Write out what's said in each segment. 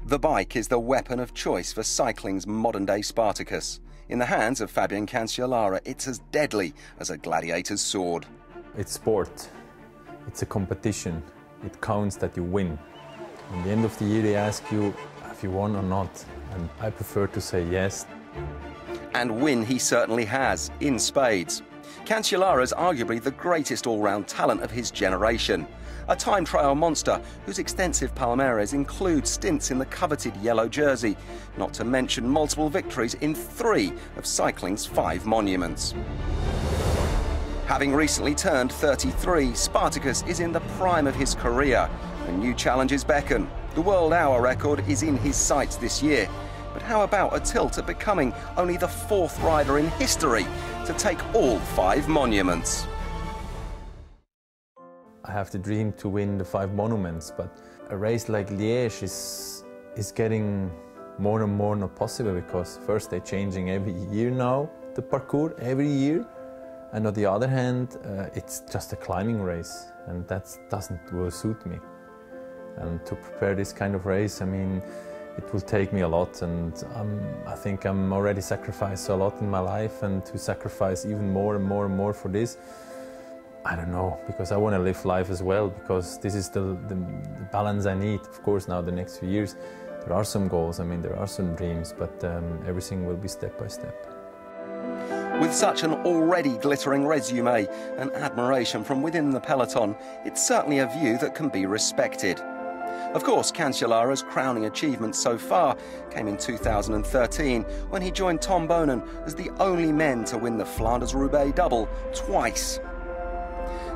The bike is the weapon of choice for cycling's modern-day Spartacus. In the hands of Fabian Cancellara, it's as deadly as a gladiator's sword. It's sport. It's a competition. It counts that you win. At the end of the year, they ask you if you won or not, and I prefer to say yes. And win he certainly has, in spades. Cancellara is arguably the greatest all-round talent of his generation. A time trial monster whose extensive palmarès includes stints in the coveted yellow jersey, not to mention multiple victories in 3 of cycling's 5 monuments. Having recently turned 33, Spartacus is in the prime of his career, and new challenges beckon. The world hour record is in his sights this year. But how about a tilt at becoming only the 4th rider in history to take all 5 monuments? I have the dream to win the 5 monuments, but a race like Liège is getting more and more not possible, because first they're changing every year now, the parcours, every year. And on the other hand, it's just a climbing race, and that doesn't really suit me. And to prepare this kind of race, I mean, it will take me a lot, and I think I'm already sacrificed a lot in my life, and to sacrifice even more and more and more for this, I don't know, because I want to live life as well, because this is the balance I need. Of course, now the next few years, there are some goals, I mean, there are some dreams, but everything will be step by step. With such an already glittering resume and admiration from within the peloton, it's certainly a view that can be respected. Of course, Cancellara's crowning achievement so far came in 2013, when he joined Tom Boonen as the only men to win the Flanders-Roubaix double twice.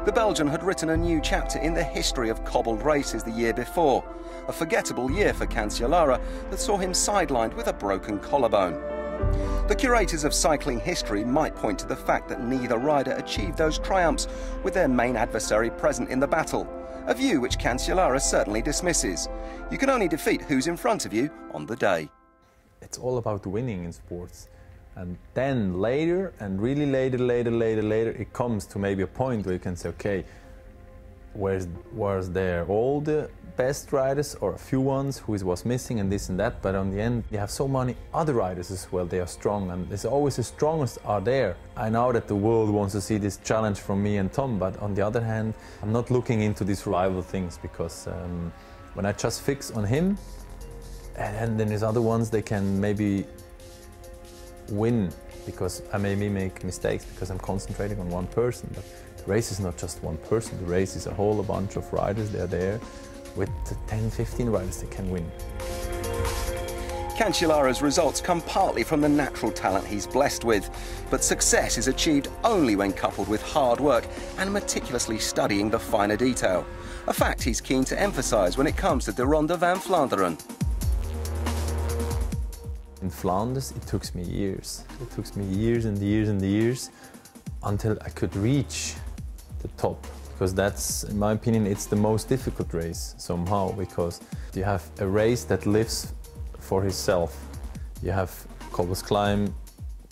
The Belgian had written a new chapter in the history of cobbled races the year before, a forgettable year for Cancellara that saw him sidelined with a broken collarbone. The curators of cycling history might point to the fact that neither rider achieved those triumphs with their main adversary present in the battle, a view which Cancellara certainly dismisses. You can only defeat who's in front of you on the day. It's all about winning in sports. And then later, and really later, it comes to maybe a point where you can say, okay, was there all the best riders or a few ones who was missing and this and that, but on the end you have so many other riders as well. They are strong, and there's always the strongest are there. I know that the world wants to see this challenge from me and Tom, but on the other hand, I'm not looking into these rival things, because when I just fix on him, and then there's other ones, they can maybe win, because I maybe make mistakes because I'm concentrating on one person. But the race is not just one person, the race is a whole bunch of riders. They're there with 10, 15 riders that can win. Cancellara's results come partly from the natural talent he's blessed with, but success is achieved only when coupled with hard work and meticulously studying the finer detail, a fact he's keen to emphasise when it comes to de Ronde van Vlaanderen. In Flanders, it took me years. It took me years and years and years until I could reach the top. Because that's, in my opinion, it's the most difficult race somehow, because you have a race that lives for himself. You have cobbles climb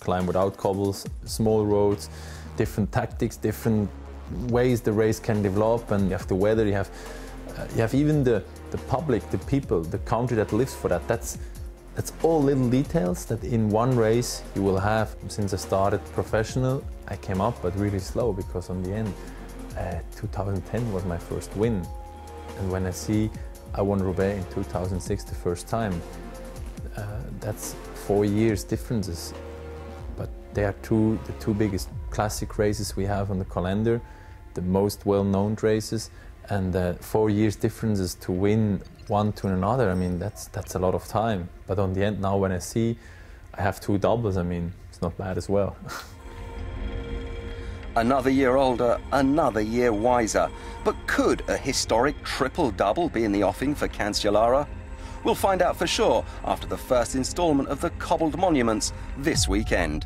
without cobbles, small roads, different tactics, different ways the race can develop, and you have the weather, you have even the public, the people, the country that lives for that. That's all little details that in one race you will have. Since I started professional, I came up, but really slow, because on the end, 2010 was my first win. And when I won Roubaix in 2006 the first time, that's 4 years differences. But they are the two biggest classic races we have on the calendar, the most well-known races, and 4 years differences to win one to another. I mean, that's a lot of time. But on the end, now when I have 2 doubles, I mean, it's not bad as well. Another year older, another year wiser. But could a historic triple-double be in the offing for Cancellara? We'll find out for sure after the first instalment of the Cobbled Monuments this weekend.